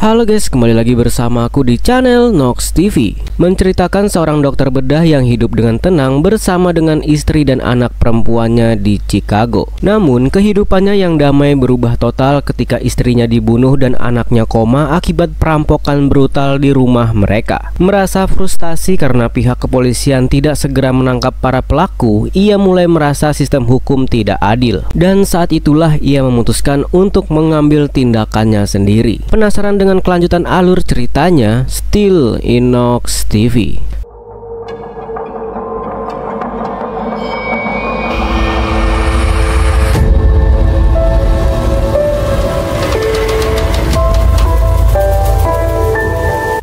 Halo guys, kembali lagi bersama aku di channel Nox TV. Menceritakan seorang dokter bedah yang hidup dengan tenang bersama dengan istri dan anak perempuannya di Chicago. Namun kehidupannya yang damai berubah total ketika istrinya dibunuh dan anaknya koma akibat perampokan brutal di rumah mereka. Merasa frustasi karena pihak kepolisian tidak segera menangkap para pelaku, ia mulai merasa sistem hukum tidak adil. Dan saat itulah ia memutuskan untuk mengambil tindakannya sendiri. Penasaran dengan kelanjutan alur ceritanya? Still in Nox TV.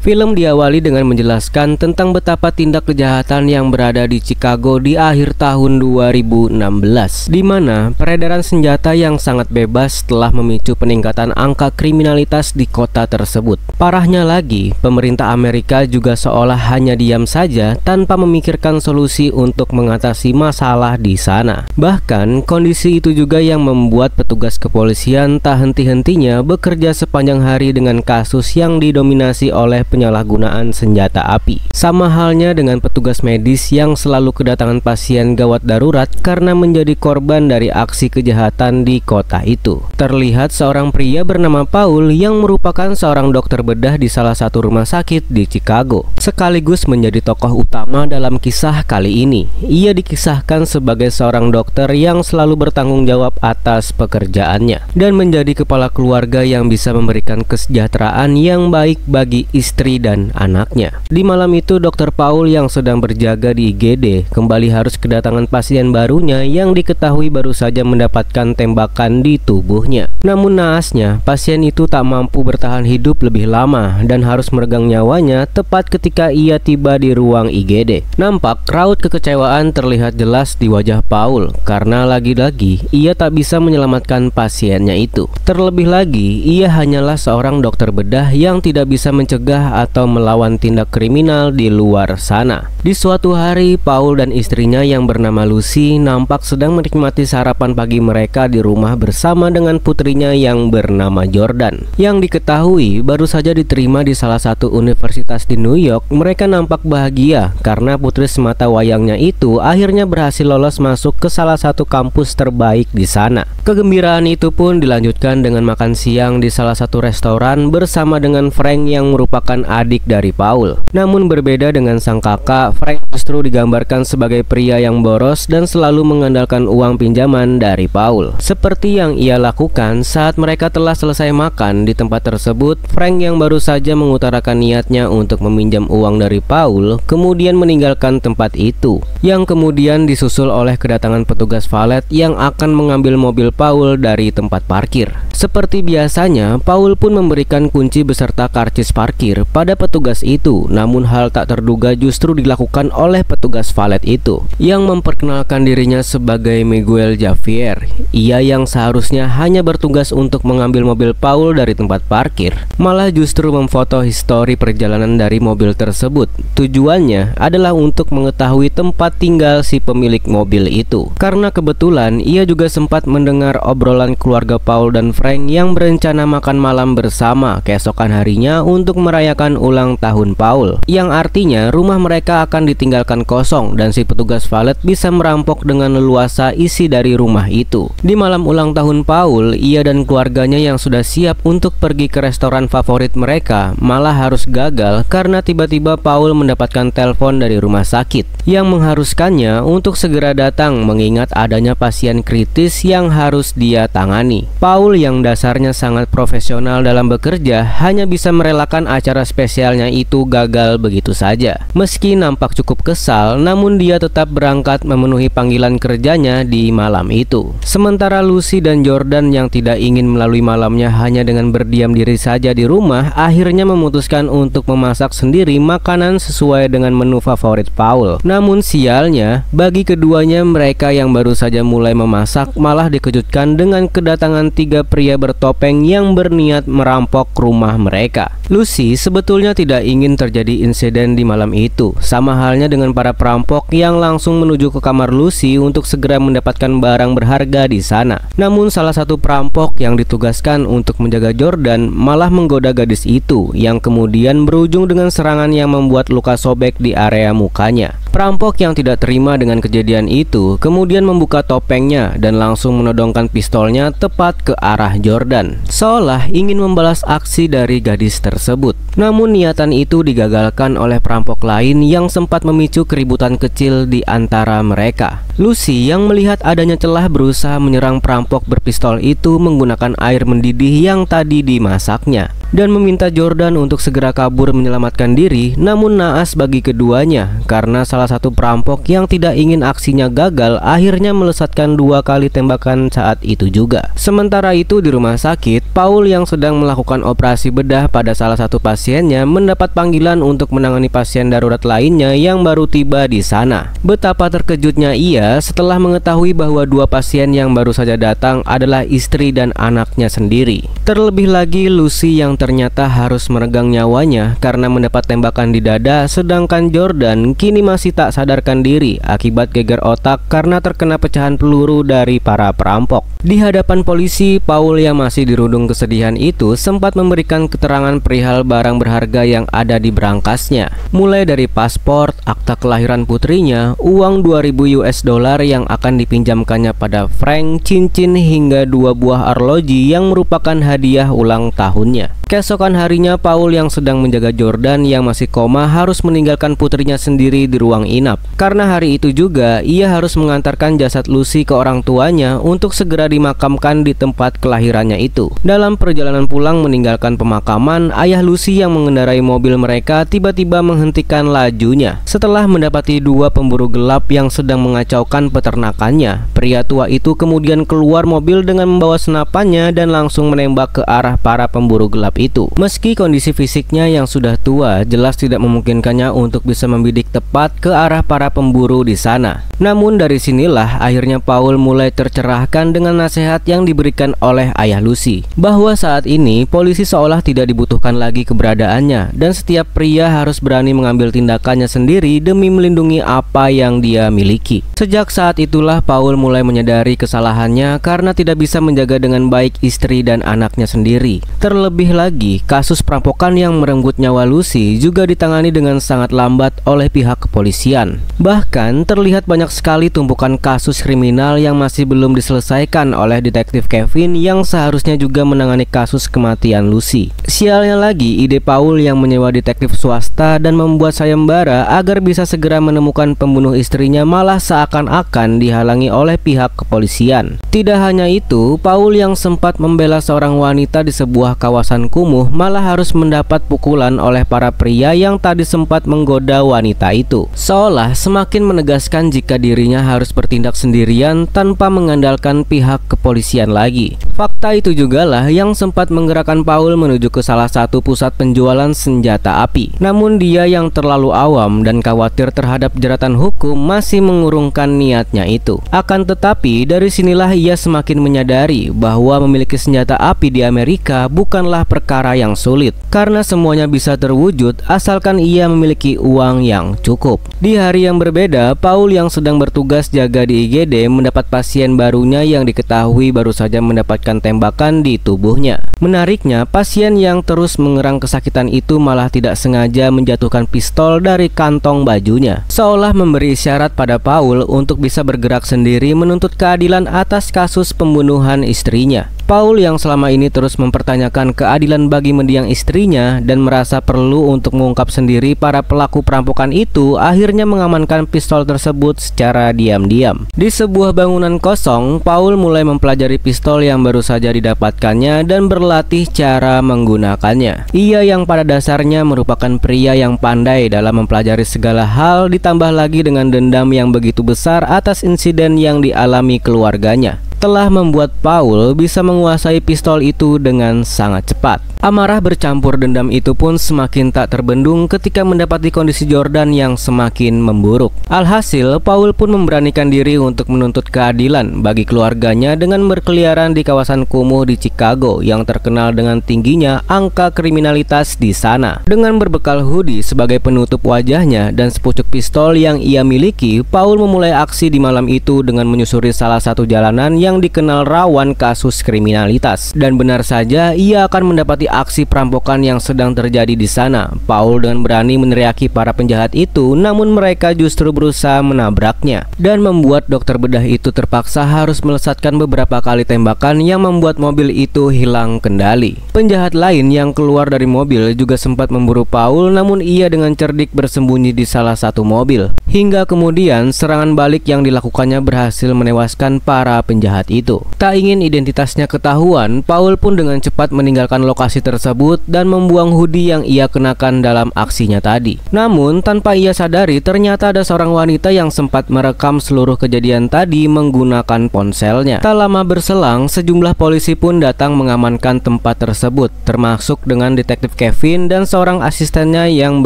Film diawali dengan menjelaskan tentang betapa tindak kejahatan yang berada di Chicago di akhir tahun 2016, di mana peredaran senjata yang sangat bebas telah memicu peningkatan angka kriminalitas di kota tersebut. Parahnya lagi, pemerintah Amerika juga seolah hanya diam saja tanpa memikirkan solusi untuk mengatasi masalah di sana. Bahkan, kondisi itu juga yang membuat petugas kepolisian tak henti-hentinya bekerja sepanjang hari dengan kasus yang didominasi oleh penyalahgunaan senjata api. Sama halnya dengan petugas medis yang selalu kedatangan pasien gawat darurat karena menjadi korban dari aksi kejahatan di kota itu. Terlihat seorang pria bernama Paul yang merupakan seorang dokter bedah di salah satu rumah sakit di Chicago, sekaligus menjadi tokoh utama dalam kisah kali ini. Ia dikisahkan sebagai seorang dokter yang selalu bertanggung jawab atas pekerjaannya dan menjadi kepala keluarga yang bisa memberikan kesejahteraan yang baik bagi istri dan anaknya. Di malam itu, Dr. Paul yang sedang berjaga di IGD kembali harus kedatangan pasien barunya yang diketahui baru saja mendapatkan tembakan di tubuhnya. Namun naasnya, pasien itu tak mampu bertahan hidup lebih lama dan harus meregang nyawanya tepat ketika ia tiba di ruang IGD. Nampak raut kekecewaan terlihat jelas di wajah Paul karena lagi-lagi ia tak bisa menyelamatkan pasiennya itu. Terlebih lagi, ia hanyalah seorang dokter bedah yang tidak bisa mencegah atau melawan tindak kriminal di luar sana. Di suatu hari, Paul dan istrinya yang bernama Lucy nampak sedang menikmati sarapan pagi mereka di rumah bersama dengan putrinya yang bernama Jordan, yang diketahui baru saja diterima di salah satu universitas di New York. Mereka nampak bahagia karena putri semata wayangnya itu akhirnya berhasil lolos masuk ke salah satu kampus terbaik di sana. Kegembiraan itu pun dilanjutkan dengan makan siang di salah satu restoran bersama dengan Frank yang merupakan adik dari Paul. Namun berbeda dengan sang kakak, Frank justru digambarkan sebagai pria yang boros dan selalu mengandalkan uang pinjaman dari Paul. Seperti yang ia lakukan saat mereka telah selesai makan di tempat tersebut, Frank yang baru saja mengutarakan niatnya untuk meminjam uang dari Paul, kemudian meninggalkan tempat itu, yang kemudian disusul oleh kedatangan petugas valet yang akan mengambil mobil Paul dari tempat parkir. Seperti biasanya, Paul pun memberikan kunci beserta karcis parkir pada petugas itu. Namun hal tak terduga justru dilakukan oleh petugas valet itu, yang memperkenalkan dirinya sebagai Miguel Javier. Ia yang seharusnya hanya bertugas untuk mengambil mobil Paul dari tempat parkir, malah justru memfoto histori perjalanan dari mobil tersebut. Tujuannya adalah untuk mengetahui tempat tinggal si pemilik mobil itu, karena kebetulan ia juga sempat mendengar obrolan keluarga Paul dan Frank yang berencana makan malam bersama keesokan harinya untuk merayakan ulang tahun Paul, yang artinya rumah mereka akan ditinggalkan kosong dan si petugas valet bisa merampok dengan leluasa isi dari rumah itu. Di malam ulang tahun Paul, ia dan keluarganya yang sudah siap untuk pergi ke restoran favorit mereka malah harus gagal karena tiba-tiba Paul mendapatkan telepon dari rumah sakit yang mengharuskannya untuk segera datang mengingat adanya pasien kritis yang harus dia tangani. Paul yang dasarnya sangat profesional dalam bekerja hanya bisa merelakan acara spesialnya itu gagal begitu saja. Meski nampak cukup kesal, namun dia tetap berangkat memenuhi panggilan kerjanya di malam itu. Sementara Lucy dan Jordan yang tidak ingin melalui malamnya hanya dengan berdiam diri saja di rumah, akhirnya memutuskan untuk memasak sendiri makanan sesuai dengan menu favorit Paul. Namun sialnya, bagi keduanya, mereka yang baru saja mulai memasak malah dikejutkan dengan kedatangan 3 pria bertopeng yang berniat merampok rumah mereka. Lucy sebetulnya sebetulnya tidak ingin terjadi insiden di malam itu. Sama halnya dengan para perampok yang langsung menuju ke kamar Lucy untuk segera mendapatkan barang berharga di sana. Namun salah satu perampok yang ditugaskan untuk menjaga Jordan malah menggoda gadis itu, yang kemudian berujung dengan serangan yang membuat luka sobek di area mukanya. Perampok yang tidak terima dengan kejadian itu kemudian membuka topengnya dan langsung menodongkan pistolnya tepat ke arah Jordan, seolah ingin membalas aksi dari gadis tersebut. Namun niatan itu digagalkan oleh perampok lain yang sempat memicu keributan kecil di antara mereka. Lucy yang melihat adanya celah berusaha menyerang perampok berpistol itu menggunakan air mendidih yang tadi dimasaknya dan meminta Jordan untuk segera kabur menyelamatkan diri. Namun naas bagi keduanya karena salah satu perampok yang tidak ingin aksinya gagal akhirnya melesatkan 2 kali tembakan saat itu juga. Sementara itu di rumah sakit, Paul yang sedang melakukan operasi bedah pada salah satu pasiennya mendapat panggilan untuk menangani pasien darurat lainnya yang baru tiba di sana. Betapa terkejutnya ia setelah mengetahui bahwa 2 pasien yang baru saja datang adalah istri dan anaknya sendiri. Terlebih lagi Lucy yang ternyata harus meregang nyawanya karena mendapat tembakan di dada, sedangkan Jordan kini masih tak sadarkan diri akibat geger otak karena terkena pecahan peluru dari para perampok. Di hadapan polisi, Paul yang masih dirundung kesedihan itu sempat memberikan keterangan perihal barang berharga yang ada di berangkasnya, mulai dari paspor, akta kelahiran putrinya, uang 2.000 US dollar yang akan dipinjamkannya pada Frank, cincin hingga 2 buah arloji yang merupakan hadiah ulang tahunnya. Keesokan harinya, Paul yang sedang menjaga Jordan yang masih koma harus meninggalkan putrinya sendiri di ruang inap. Karena hari itu juga ia harus mengantarkan jasad Lucy ke orang tuanya untuk segera dimakamkan di tempat kelahirannya itu. Dalam perjalanan pulang meninggalkan pemakaman, ayah Lucy yang mengendarai mobil mereka tiba-tiba menghentikan lajunya setelah mendapati 2 pemburu gelap yang sedang mengacaukan peternakannya. Pria tua itu kemudian keluar mobil dengan membawa senapannya dan langsung menembak ke arah para pemburu gelap itu. Meski kondisi fisiknya yang sudah tua jelas tidak memungkinkannya untuk bisa membidik tepat ke arah para pemburu di sana. Namun dari sinilah akhirnya Paul mulai tercerahkan dengan nasihat yang diberikan oleh ayah Lucy, bahwa saat ini polisi seolah tidak dibutuhkan lagi keberadaannya dan setiap pria harus berani mengambil tindakannya sendiri demi melindungi apa yang dia miliki. Sejak saat itulah Paul mulai menyadari kesalahannya karena tidak bisa menjaga dengan baik istri dan anaknya sendiri. Terlebih lagi, kasus perampokan yang merenggut nyawa Lucy juga ditangani dengan sangat lambat oleh pihak kepolisian. Bahkan terlihat banyak sekali tumpukan kasus kriminal yang masih belum diselesaikan oleh detektif Kevin yang seharusnya juga menangani kasus kematian Lucy. Sialnya lagi, ide Paul yang menyewa detektif swasta dan membuat sayembara agar bisa segera menemukan pembunuh istrinya malah seakan-akan dihalangi oleh pihak kepolisian. Tidak hanya itu, Paul yang sempat membela seorang wanita di sebuah kawasan kumuh malah harus mendapat pukulan oleh para pria yang tadi sempat menggoda wanita itu, seolah semakin menegaskan jika dirinya harus bertindak sendirian tanpa mengandalkan pihak kepolisian lagi. Fakta itu jugalah yang sempat menggerakkan Paul menuju ke salah satu pusat penjualan senjata api. Namun dia yang terlalu awam dan khawatir terhadap jeratan hukum masih mengurungkan niatnya itu. Akan tetapi dari sinilah ia semakin menyadari bahwa memiliki senjata api di Amerika bukanlah perkara yang sulit, karena semuanya bisa terwujud asalkan ia memiliki uang yang cukup. Di hari yang berbeda, Paul yang sedang bertugas jaga di IGD mendapat pasien barunya yang diketahui baru saja mendapatkan tembakan di tubuhnya. Menariknya, pasien yang terus mengerang kesakitan itu malah tidak sengaja menjatuhkan pistol dari kantong bajunya, seolah memberi isyarat pada Paul untuk bisa bergerak sendiri menuntut keadilan atas kasus pembunuhan istrinya. Paul yang selama ini terus mempertanyakan keadilan bagi mendiang istrinya dan merasa perlu untuk mengungkap sendiri para pelaku perampokan itu, akhirnya mengamankan pistol tersebut secara diam-diam. Di sebuah bangunan kosong, Paul mulai mempelajari pistol yang baru saja didapatkannya dan berlatih cara menggunakannya. Ia yang pada dasarnya merupakan pria yang pandai dalam mempelajari segala hal, ditambah lagi dengan dendam yang begitu besar atas insiden yang dialami keluarganya. telah membuat Paul bisa menguasai pistol itu dengan sangat cepat. Amarah bercampur dendam itu pun semakin tak terbendung ketika mendapati kondisi Jordan yang semakin memburuk. Alhasil, Paul pun memberanikan diri untuk menuntut keadilan bagi keluarganya dengan berkeliaran di kawasan kumuh di Chicago yang terkenal dengan tingginya angka kriminalitas di sana. Dengan berbekal hoodie sebagai penutup wajahnya dan sepucuk pistol yang ia miliki, Paul memulai aksi di malam itu dengan menyusuri salah satu jalanan yang dikenal rawan kasus kriminalitas. Dan benar saja, ia akan mendapati aksi perampokan yang sedang terjadi di sana. Paul dengan berani meneriaki para penjahat itu, namun mereka justru berusaha menabraknya dan membuat dokter bedah itu terpaksa harus melesatkan beberapa kali tembakan yang membuat mobil itu hilang kendali. Penjahat lain yang keluar dari mobil juga sempat memburu Paul, namun ia dengan cerdik bersembunyi di salah satu mobil. Hingga kemudian serangan balik yang dilakukannya berhasil menewaskan para penjahat itu. Tak ingin identitasnya ketahuan, Paul pun dengan cepat meninggalkan lokasi tersebut dan membuang hoodie yang ia kenakan dalam aksinya tadi. Namun tanpa ia sadari, ternyata ada seorang wanita yang sempat merekam seluruh kejadian tadi menggunakan ponselnya. Tak lama berselang, sejumlah polisi pun datang mengamankan tempat tersebut, termasuk dengan detektif Kevin dan seorang asistennya yang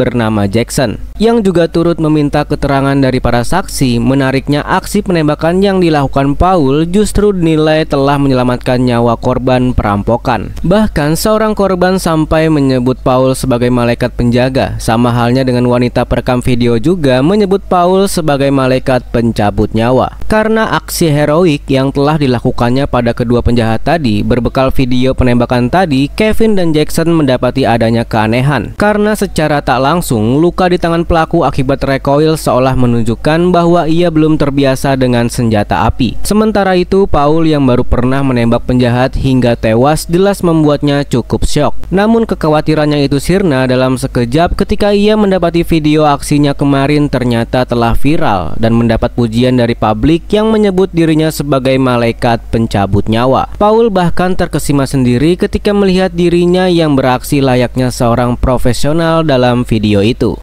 bernama Jackson, yang juga turut meminta keterangan dari para saksi. Menariknya, aksi penembakan yang dilakukan Paul justru dinilai telah menyelamatkan nyawa korban perampokan. Bahkan seorang korban sampai menyebut Paul sebagai malaikat penjaga. Sama halnya dengan wanita perekam video juga menyebut Paul sebagai malaikat pencabut nyawa. Karena aksi heroik yang telah dilakukannya pada kedua penjahat tadi, berbekal video penembakan tadi, Kevin dan Jackson mendapati adanya keanehan. Karena secara tak langsung, luka di tangan pelaku akibat recoil seolah menunjukkan bahwa ia belum terbiasa dengan senjata api. Sementara itu, Paul yang baru pernah menembak penjahat hingga tewas jelas membuatnya cukup syok. Namun kekhawatirannya itu sirna dalam sekejap ketika ia mendapati video aksinya kemarin ternyata telah viral dan mendapat pujian dari publik yang menyebut dirinya sebagai malaikat pencabut nyawa. Paul bahkan terkesima sendiri ketika melihat dirinya yang beraksi layaknya seorang profesional dalam video itu.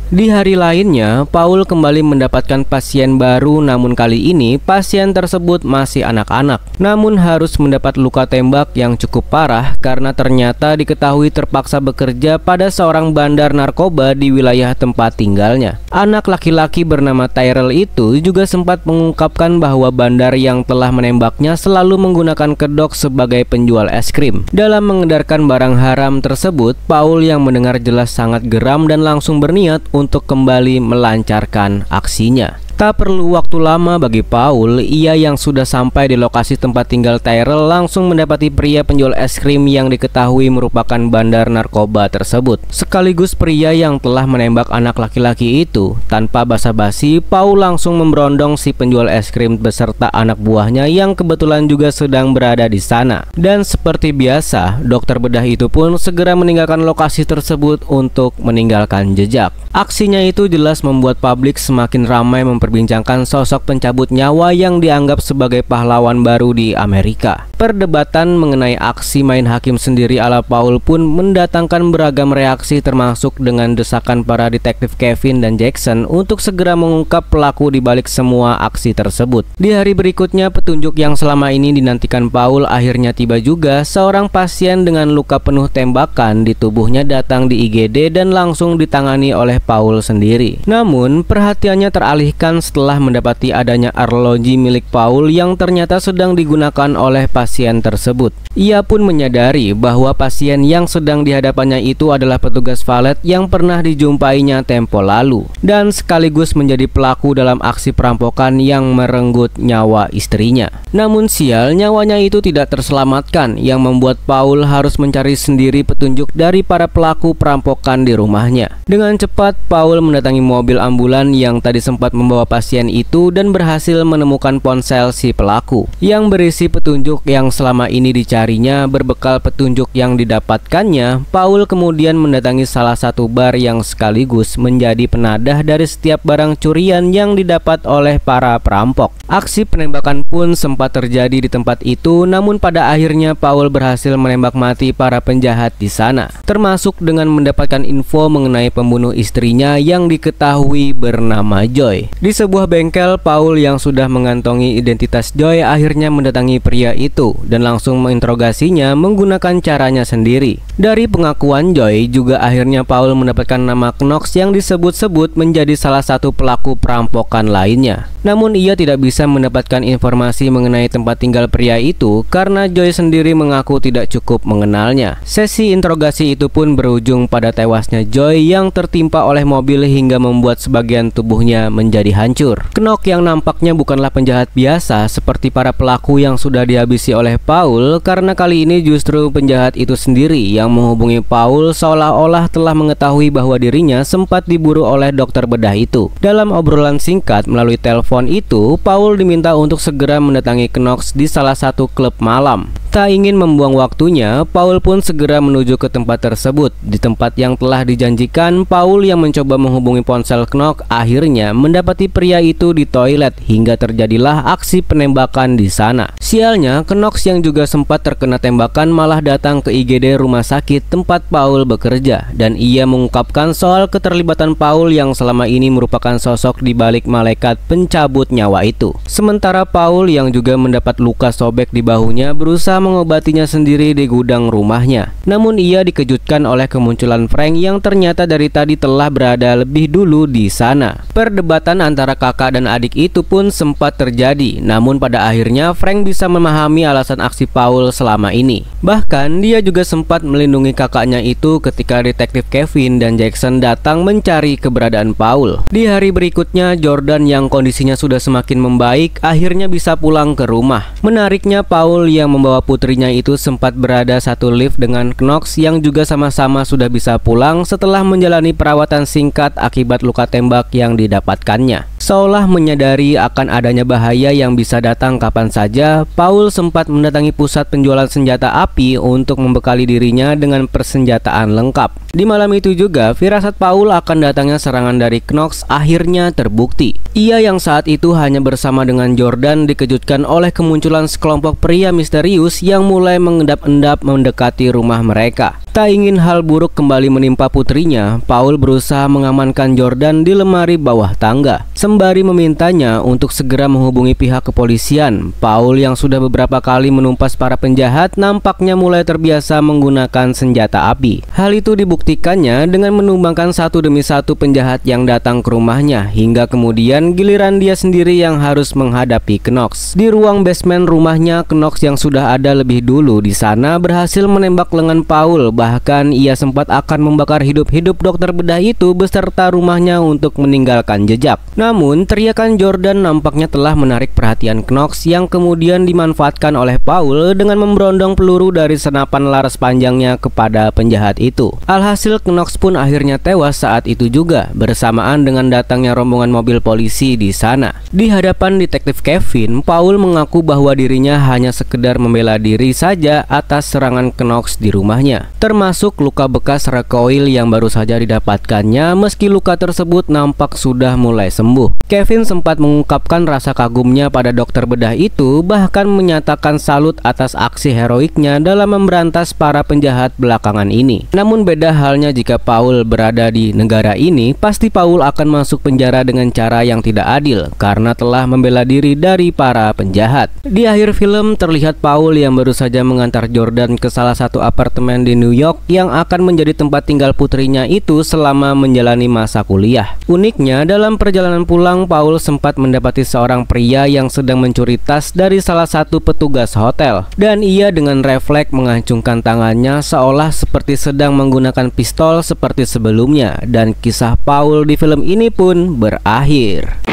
Di hari lainnya, Paul kembali mendapatkan pasien baru, namun kali ini pasien tersebut masih anak-anak, namun harus mendapat luka tembak yang cukup parah karena ternyata diketahui terpaksa bekerja pada seorang bandar narkoba di wilayah tempat tinggalnya. Anak laki-laki bernama Tyrell itu juga sempat mengungkapkan bahwa bandar yang telah menembaknya selalu menggunakan kedok sebagai penjual es krim. Dalam mengedarkan barang haram tersebut, Paul yang mendengar jelas sangat geram dan langsung berniat untuk kembali melancarkan aksinya. Tak perlu waktu lama bagi Paul, ia yang sudah sampai di lokasi tempat tinggal Tyrell langsung mendapati pria penjual es krim yang diketahui merupakan bandar narkoba tersebut, sekaligus pria yang telah menembak anak laki-laki itu. Tanpa basa-basi, Paul langsung memberondong si penjual es krim beserta anak buahnya yang kebetulan juga sedang berada di sana. Dan seperti biasa, dokter bedah itu pun segera meninggalkan lokasi tersebut untuk meninggalkan jejak. Aksinya itu jelas membuat publik semakin ramai memperbincangkan sosok pencabut nyawa yang dianggap sebagai pahlawan baru di Amerika. Perdebatan mengenai aksi main hakim sendiri ala Paul pun mendatangkan beragam reaksi, termasuk dengan desakan para detektif Kevin dan Jackson untuk segera mengungkap pelaku di balik semua aksi tersebut. Di hari berikutnya, petunjuk yang selama ini dinantikan Paul akhirnya tiba juga. Seorang pasien dengan luka penuh tembakan di tubuhnya datang di IGD dan langsung ditangani oleh Paul sendiri. Namun perhatiannya teralihkan setelah mendapati adanya arloji milik Paul yang ternyata sedang digunakan oleh pasien tersebut. Ia pun menyadari bahwa pasien yang sedang dihadapannya itu adalah petugas valet yang pernah dijumpainya tempo lalu dan sekaligus menjadi pelaku dalam aksi perampokan yang merenggut nyawa istrinya. Namun sial, nyawanya itu tidak terselamatkan yang membuat Paul harus mencari sendiri petunjuk dari para pelaku perampokan di rumahnya. Dengan cepat, Paul mendatangi mobil ambulan yang tadi sempat membawa pasien itu dan berhasil menemukan ponsel si pelaku yang berisi petunjuk yang selama ini dicarinya. Berbekal petunjuk yang didapatkannya, Paul kemudian mendatangi salah satu bar yang sekaligus menjadi penadah dari setiap barang curian yang didapat oleh para perampok. Aksi penembakan pun sempat terjadi di tempat itu, namun pada akhirnya Paul berhasil menembak mati para penjahat di sana, termasuk dengan mendapatkan info mengenai pembunuh istrinya yang diketahui bernama Joy. Di sebuah bengkel, Paul yang sudah mengantongi identitas Joy akhirnya mendatangi pria itu dan langsung menginterogasinya menggunakan caranya sendiri. Dari pengakuan Joy juga akhirnya Paul mendapatkan nama Knox yang disebut-sebut menjadi salah satu pelaku perampokan lainnya. Namun ia tidak bisa mendapatkan informasi mengenai tempat tinggal pria itu karena Joy sendiri mengaku tidak cukup mengenalnya. Sesi interogasi itu pun berujung pada tewasnya Joy yang tertimpa oleh mobil hingga membuat sebagian tubuhnya menjadi hancur. Knox yang nampaknya bukanlah penjahat biasa seperti para pelaku yang sudah dihabisi oleh Paul, karena kali ini justru penjahat itu sendiri yang menghubungi Paul seolah-olah telah mengetahui bahwa dirinya sempat diburu oleh dokter bedah itu. Dalam obrolan singkat melalui telepon itu, Paul diminta untuk segera mendatangi Knox di salah satu klub malam. Tak ingin membuang waktunya, Paul pun segera menuju ke tempat tersebut. Di tempat yang telah dijanjikan, Paul yang mencoba menghubungi ponsel Knox akhirnya mendapati pria itu di toilet hingga terjadilah aksi penembakan di sana. Sialnya, Knox yang juga sempat terkena tembakan malah datang ke IGD rumah sakit tempat Paul bekerja, dan ia mengungkapkan soal keterlibatan Paul yang selama ini merupakan sosok di balik malaikat pencabut nyawa itu. Sementara Paul yang juga mendapat luka sobek di bahunya berusaha mengobatinya sendiri di gudang rumahnya. Namun ia dikejutkan oleh kemunculan Frank yang ternyata dari tadi telah berada lebih dulu di sana. Perdebatan antara kakak dan adik itu pun sempat terjadi, namun pada akhirnya Frank bisa memahami alasan aksi Paul selama ini. Bahkan dia juga sempat melindungi kakaknya itu ketika detektif Kevin dan Jackson datang mencari keberadaan Paul. Di hari berikutnya, Jordan yang kondisinya sudah semakin membaik akhirnya bisa pulang ke rumah. Menariknya, Paul yang membawa putrinya itu sempat berada satu lift dengan Knox yang juga sama-sama sudah bisa pulang setelah menjalani perawatan singkat akibat luka tembak yang didapatkannya. Seolah menyadari akan adanya bahaya yang bisa datang kapan saja, Paul sempat mendatangi pusat penjualan senjata api untuk membekali dirinya dengan persenjataan lengkap. Di malam itu juga, firasat Paul akan datangnya serangan dari Knox akhirnya terbukti. Ia yang saat itu hanya bersama dengan Jordan dikejutkan oleh kemunculan sekelompok pria misterius yang mulai mengendap-endap mendekati rumah mereka. Tak ingin hal buruk kembali menimpa putrinya, Paul berusaha mengamankan Jordan di lemari bawah tangga. Sembari memintanya untuk segera menghubungi pihak kepolisian, Paul yang sudah beberapa kali menumpas para penjahat nampaknya mulai terbiasa menggunakan senjata api. Hal itu dibuktikannya dengan menumbangkan satu demi satu penjahat yang datang ke rumahnya, hingga kemudian giliran dia sendiri yang harus menghadapi Knox. Di ruang basement rumahnya, Knox yang sudah ada lebih dulu di sana berhasil menembak lengan Paul. Bahkan ia sempat akan membakar hidup-hidup dokter bedah itu beserta rumahnya untuk meninggalkan jejak. Namun teriakan Jordan nampaknya telah menarik perhatian Knox yang kemudian dimanfaatkan oleh Paul dengan memberondong peluru dari senapan laras panjangnya kepada penjahat itu. Alhasil Knox pun akhirnya tewas saat itu juga bersamaan dengan datangnya rombongan mobil polisi di sana. Di hadapan detektif Kevin, Paul mengaku bahwa dirinya hanya sekedar membela diri saja atas serangan Knox di rumahnya, termasuk luka bekas recoil yang baru saja didapatkannya meski luka tersebut nampak sudah mulai sembuh. Kevin sempat mengungkapkan rasa kagumnya pada dokter bedah itu, bahkan menyatakan salut atas aksi heroiknya dalam memberantas para penjahat belakangan ini. Namun beda halnya jika Paul berada di negara ini, pasti Paul akan masuk penjara dengan cara yang tidak adil karena telah membela diri dari para penjahat. Di akhir film terlihat Paul yang baru saja mengantar Jordan ke salah satu apartemen di New York yang akan menjadi tempat tinggal putrinya itu selama menjalani masa kuliah. Uniknya, dalam perjalanan pulang, Paul sempat mendapati seorang pria yang sedang mencuri tas dari salah satu petugas hotel, dan ia dengan refleks mengacungkan tangannya seolah seperti sedang menggunakan pistol seperti sebelumnya, dan kisah Paul di film ini pun berakhir.